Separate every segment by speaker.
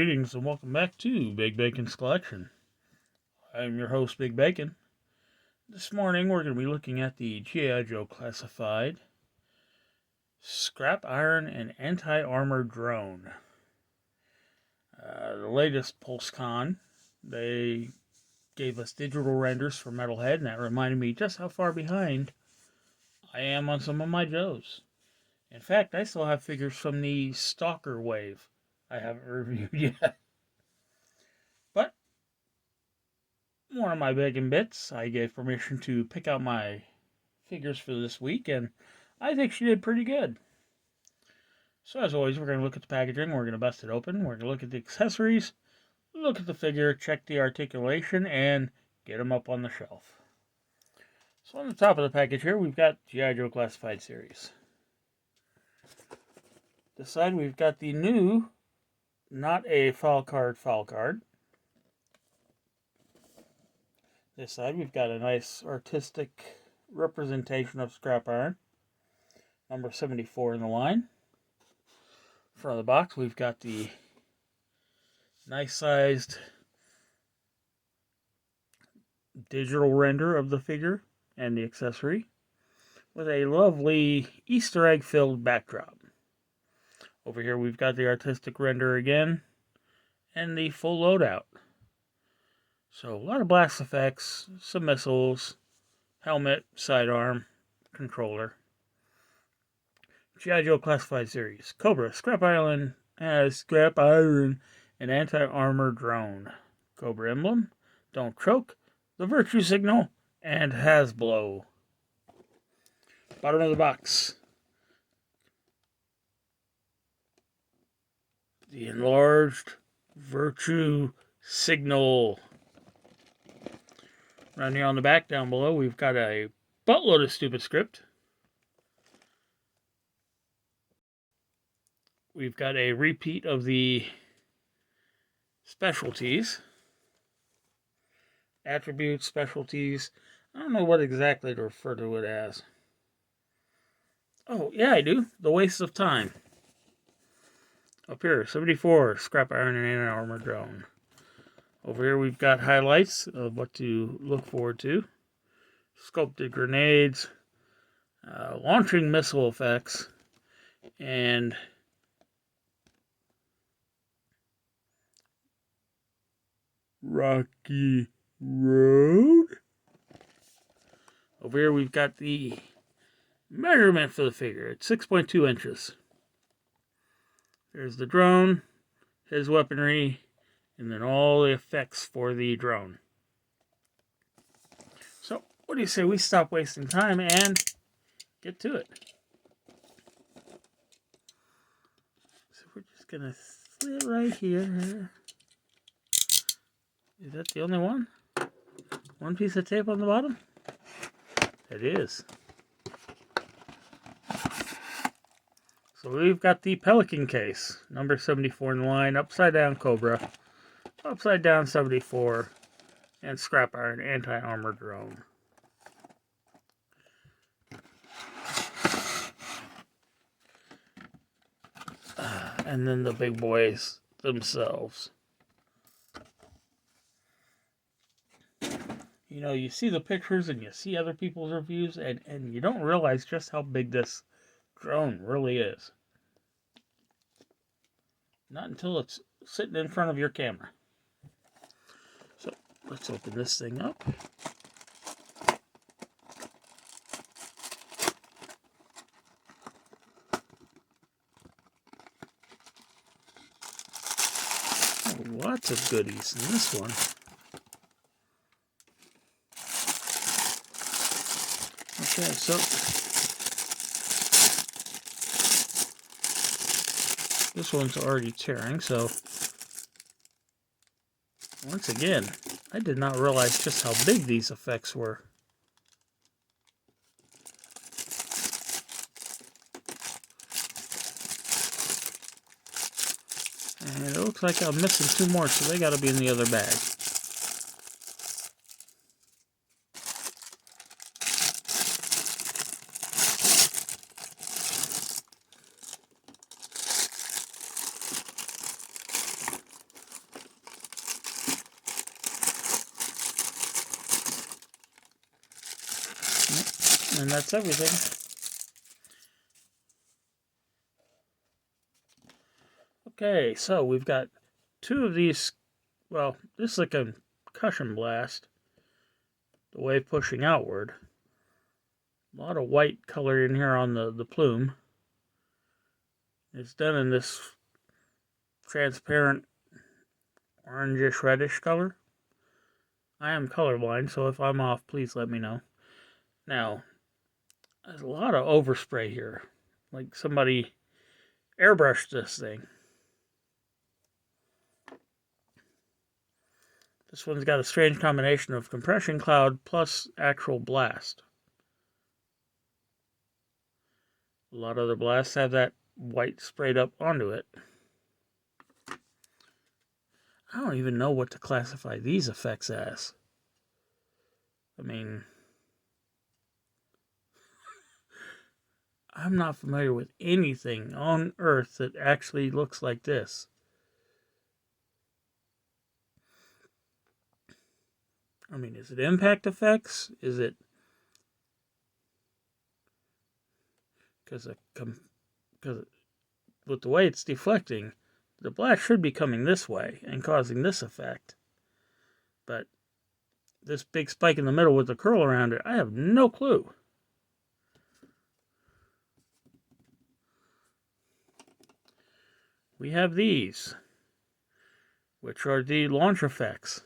Speaker 1: Greetings and welcome back to Big Bacon's Collection. I'm your host, Big Bacon. This morning we're going to be looking at the G.I. Joe Classified Scrap Iron and Anti-Armor Drone. The latest PulseCon, they gave us digital renders for Metalhead, and that reminded me just how far behind I am on some of my Joes. In fact, I still have figures from the Stalker wave I haven't reviewed yet. But one of my bacon bits, I gave permission to pick out my figures for this week, and I think she did pretty good. So as always, we're going to look at the packaging, we're going to bust it open, we're going to look at the accessories, look at the figure, check the articulation, and get them up on the shelf. So on the top of the package here, we've got G.I. Joe Classified Series. This side, we've got the new, not a foul card. This side, we've got a nice artistic representation of scrap iron. Number 74 in the line. Front of the box, we've got the nice sized digital render of the figure and the accessory with a lovely Easter egg filled backdrop. Over here we've got the artistic render again and the full loadout. So a lot of blast effects, some missiles, helmet, sidearm, controller. G.I. Joe Classified Series. Cobra, Scrap Iron, and Anti-Armor Drone. Cobra emblem, Don't Choke, the Virtue Signal, and Hasblo. Bottom of the box. The enlarged Virtue Signal. Right here on the back down below, we've got a buttload of stupid script. We've got a repeat of the specialties. Attributes, specialties. I don't know what exactly to refer to it as. Oh, yeah, I do. The Waste of Time. Up here, 74, Scrap Iron and Anti-Armor Drone. Over here we've got highlights of what to look forward to. Sculpted grenades, launching missile effects, and Rocky Road. Over here we've got the measurement for the figure. It's 6.2 inches. There's the drone, his weaponry, and then all the effects for the drone. So, what do you say we stop wasting time and get to it? So we're just going to sit right here. Is that the only one? One piece of tape on the bottom? It is. So we've got the Pelican case, number 74 in the line, upside down Cobra, upside down 74, and Scrap Iron Anti-Armor Drone. And then the big boys themselves. You know, you see the pictures and you see other people's reviews, and you don't realize just how big this drone really is. Not until it's sitting in front of your camera. So, let's open this thing up. Lots of goodies in this one. Okay, so this one's already tearing, so once again, I did not realize just how big these effects were. And it looks like I'm missing two more, so they gotta be in the other bag. and that's everything. Okay, so we've got two of these. Well, this is like a concussion blast. The wave pushing outward. A lot of white color in here on the plume. It's done in this transparent orangish reddish color. I am colorblind, so if I'm off, please let me know. Now, there's a lot of overspray here. Like somebody airbrushed this thing. This one's got a strange combination of compression cloud plus actual blast. A lot of the blasts have that white sprayed up onto it. I don't even know what to classify these effects as. I mean, I'm not familiar with anything on Earth that actually looks like this. I mean, is it impact effects? Is it because with the way it's deflecting, the blast should be coming this way and causing this effect. But this big spike in the middle with the curl around it, I have no clue. We have these, which are the launch effects.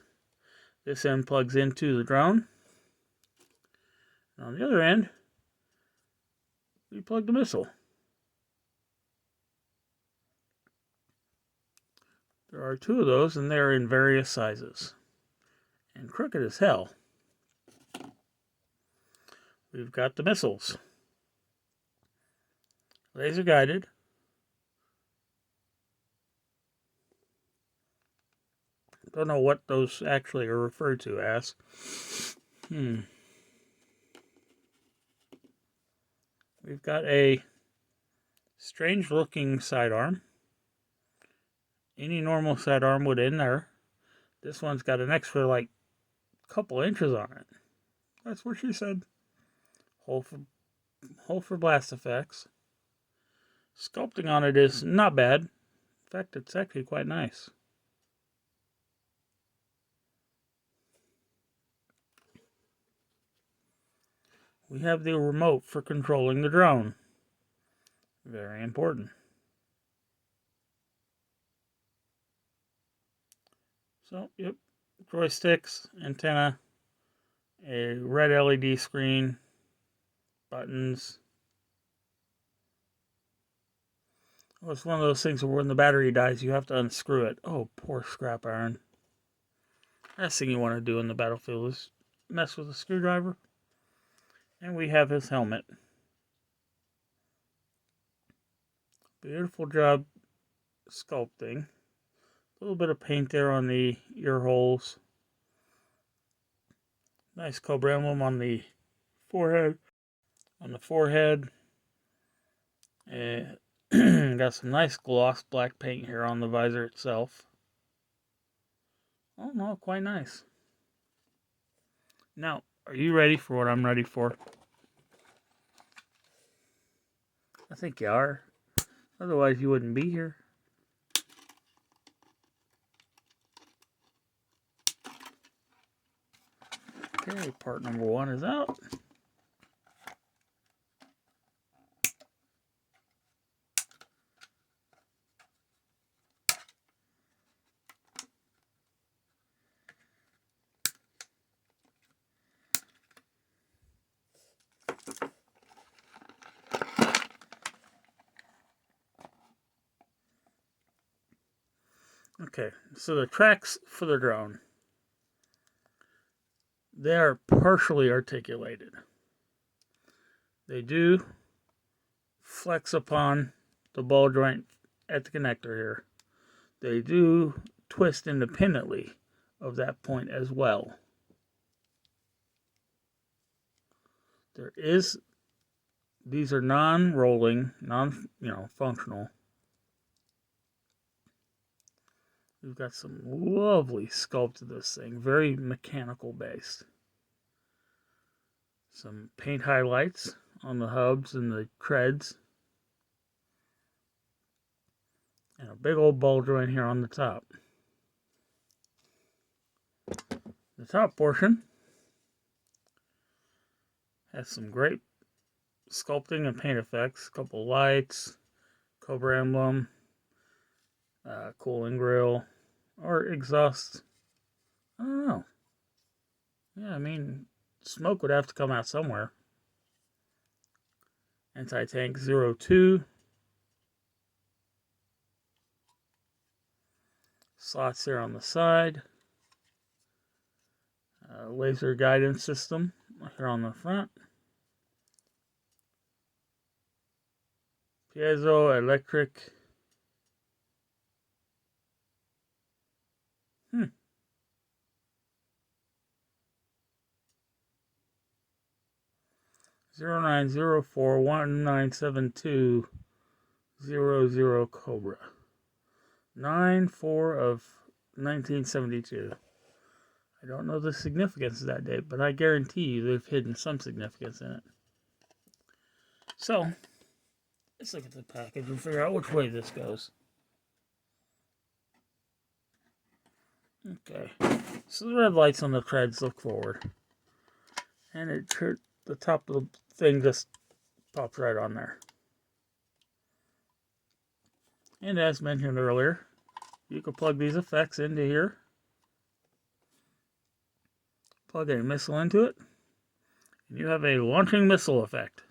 Speaker 1: This end plugs into the drone. And on the other end, we plug the missile. There are two of those, and they're in various sizes. And crooked as hell. We've got the missiles. Laser guided. Don't know what those actually are referred to as. We've got a strange looking sidearm. Any normal sidearm would end there. This one's got an extra like couple inches on it. That's what she said. Hole for blast effects. Sculpting on it is not bad. In fact, it's actually quite nice. We have the remote for controlling the drone. Very important. So, yep, joysticks, antenna, a red LED screen, buttons. Oh, it's one of those things where when the battery dies, you have to unscrew it. Oh, poor scrap iron. Last thing you want to do in the battlefield is mess with a screwdriver. And we have his helmet. Beautiful job sculpting. A little bit of paint there on the ear holes. Nice Cobra emblem on the forehead. Got some nice gloss black paint here on the visor itself. Oh no, quite nice. Now, are you ready for what I'm ready for? I think you are. Otherwise, you wouldn't be here. Okay, part number 1 is out. Okay, so the tracks for the drone. They are partially articulated. They do flex upon the ball joint at the connector here. They do twist independently of that point as well. These are non-rolling, functional. We've got some lovely sculpt to this thing, very mechanical based. Some paint highlights on the hubs and the treads. And a big old ball joint here on the top. The top portion has some great sculpting and paint effects. A couple lights, Cobra emblem, cooling grill, or exhaust. I don't know. Yeah, I mean, smoke would have to come out somewhere. Anti-tank 02. Slots here on the side. Laser guidance system here on the front. Piezoelectric. 0904197200 Cobra. 9/4 of 1972. I don't know the significance of that date, but I guarantee you they've hidden some significance in it. So, let's look at the package and figure out which way this goes. Okay, so the red lights on the treads look forward. And the top of the thing just pops right on there. And as mentioned earlier, you can plug these effects into here. Plug a missile into it, and you have a launching missile effect.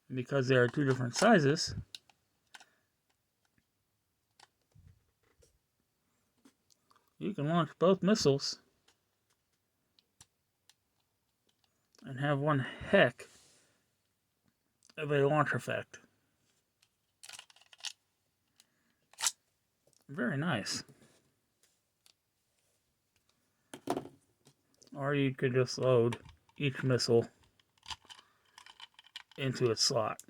Speaker 1: And because they are two different sizes, you can launch both missiles and have one heck of a launch effect. Very nice. Or you could just load each missile into its slot.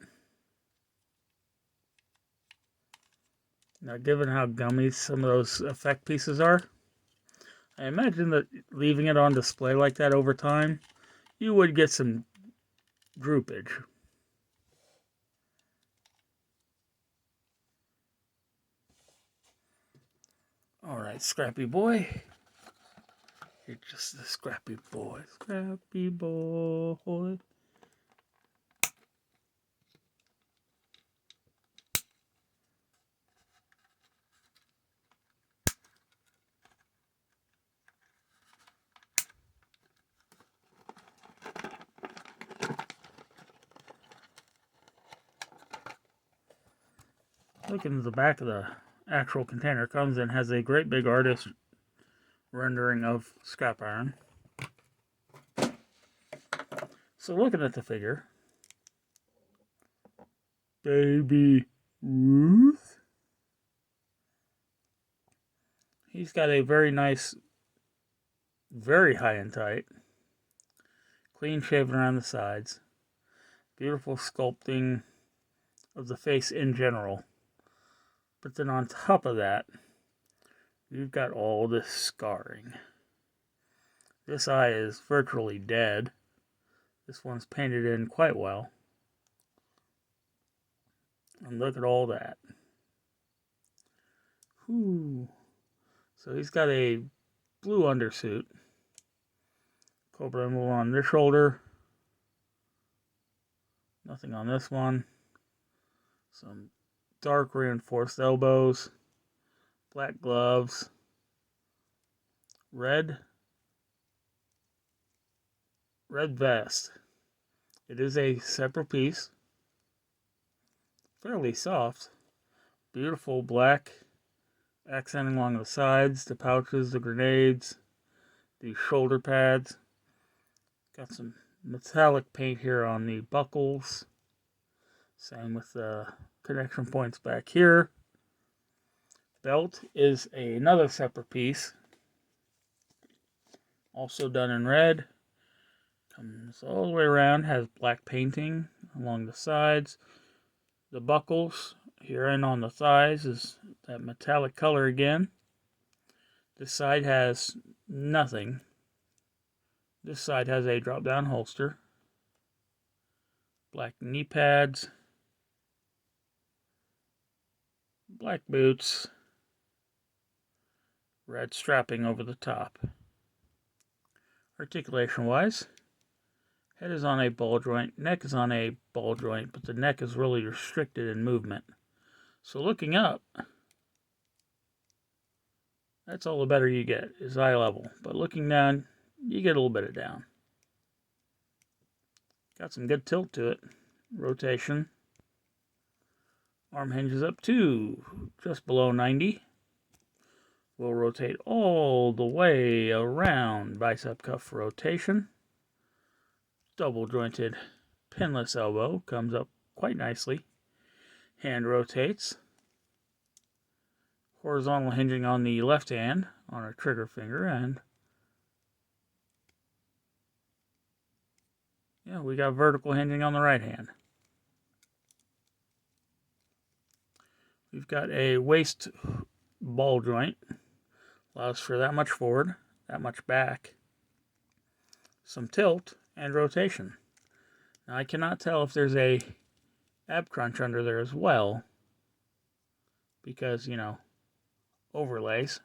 Speaker 1: Now, given how gummy some of those effect pieces are, I imagine that leaving it on display like that over time, you would get some droopage. Alright, Scrappy Boy. You're just a scrappy boy. Scrappy boy. Looking at the back of the actual container, comes in, has a great big artist rendering of scrap iron. So looking at the figure, Baby Ruth, he's got a very nice, very high and tight, clean shaven around the sides, beautiful sculpting of the face in general. But then on top of that, you've got all this scarring. This eye is virtually dead. This one's painted in quite well. And look at all that. Whew. So he's got a blue undersuit. Cobra emblem on this shoulder. Nothing on this one. Some dark reinforced elbows. Black gloves. Red vest. It is a separate piece. Fairly soft. Beautiful black accenting along the sides, the pouches, the grenades, the shoulder pads. Got some metallic paint here on the buckles. Same with the connection points back here. Belt is another separate piece. Also done in red. Comes all the way around, has black painting along the sides. The buckles here and on the thighs is that metallic color again. This side has nothing. This side has a drop-down holster, black knee pads, black boots, red strapping over the top. Articulation-wise, head is on a ball joint, neck is on a ball joint, but the neck is really restricted in movement. So looking up, that's all the better you get, is eye level. But looking down, you get a little bit of down. Got some good tilt to it. Rotation. Arm hinges up to just below 90. We'll rotate all the way around. Bicep cuff rotation. Double jointed pinless elbow comes up quite nicely. Hand rotates. Horizontal hinging on the left hand on our trigger finger, and yeah, we got vertical hinging on the right hand. We've got a waist ball joint, allows for that much forward, that much back, some tilt, and rotation. Now I cannot tell if there's a ab crunch under there as well, because, you know, overlays.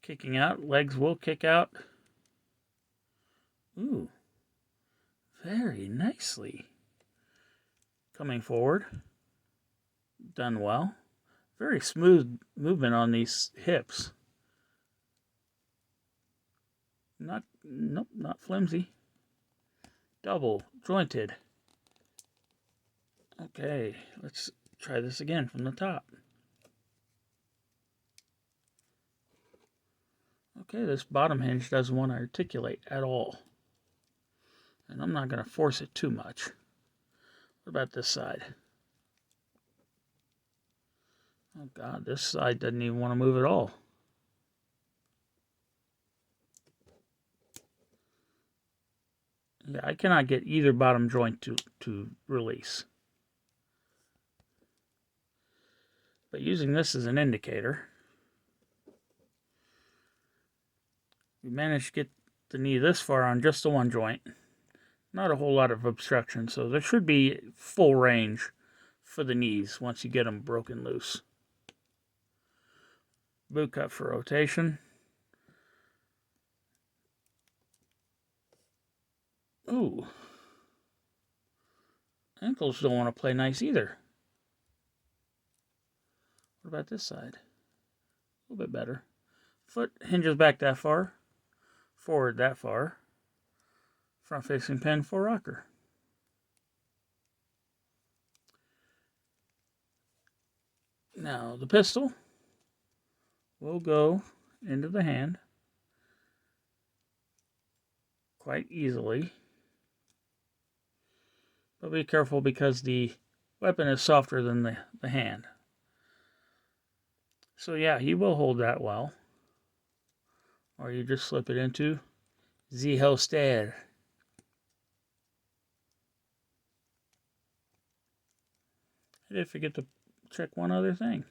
Speaker 1: Kicking out, legs will kick out. Ooh, very nicely. Coming forward, done well. Very smooth movement on these hips. Nope, not flimsy. Double jointed. Okay, let's try this again from the top. Okay, this bottom hinge doesn't want to articulate at all. And I'm not going to force it too much. What about this side? Oh God, this side doesn't even want to move at all. Yeah, I cannot get either bottom joint to release. But using this as an indicator, we managed to get the knee this far on just the one joint. Not a whole lot of obstruction, so there should be full range for the knees once you get them broken loose. Boot cut for rotation. Ooh. Ankles don't want to play nice either. What about this side? A little bit better. Foot hinges back that far. Forward that far. Front facing pin for rocker. Now the pistol will go into the hand quite easily. But be careful because the weapon is softer than the hand. So yeah, he will hold that well. Or you just slip it into the holster. I did forget to check one other thing.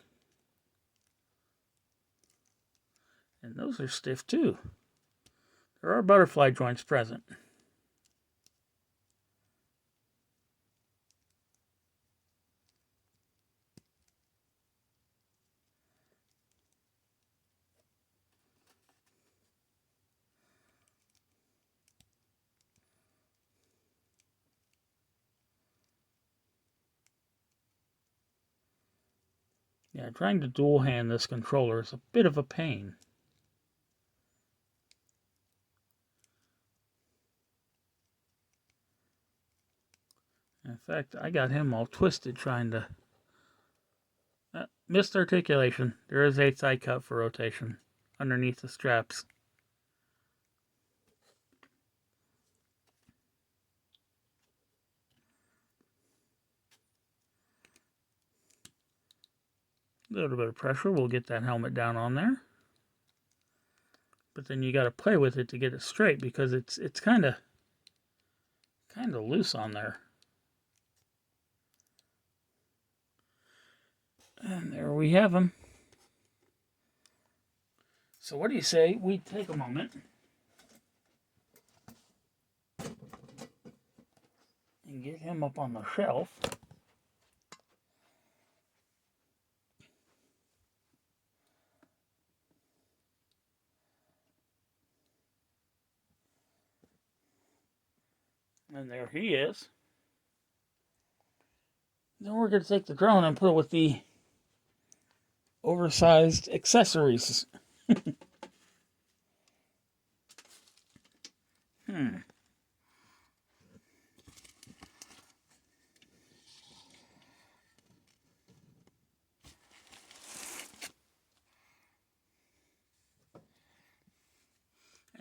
Speaker 1: And those are stiff too. There are butterfly joints present. Yeah, trying to dual hand this controller is a bit of a pain. In fact, I got him all twisted trying to... missed articulation. There is a side cut for rotation underneath the straps. A little bit of pressure will get that helmet down on there. But then you got to play with it to get it straight because it's kind of loose on there. And there we have them. So what do you say we take a moment and get him up on the shelf. And there he is. Then we're going to take the drone and put it with the oversized accessories.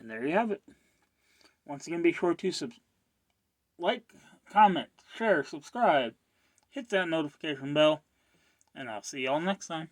Speaker 1: And there you have it. Once again, be sure to like, comment, share, subscribe, hit that notification bell, and I'll see y'all next time.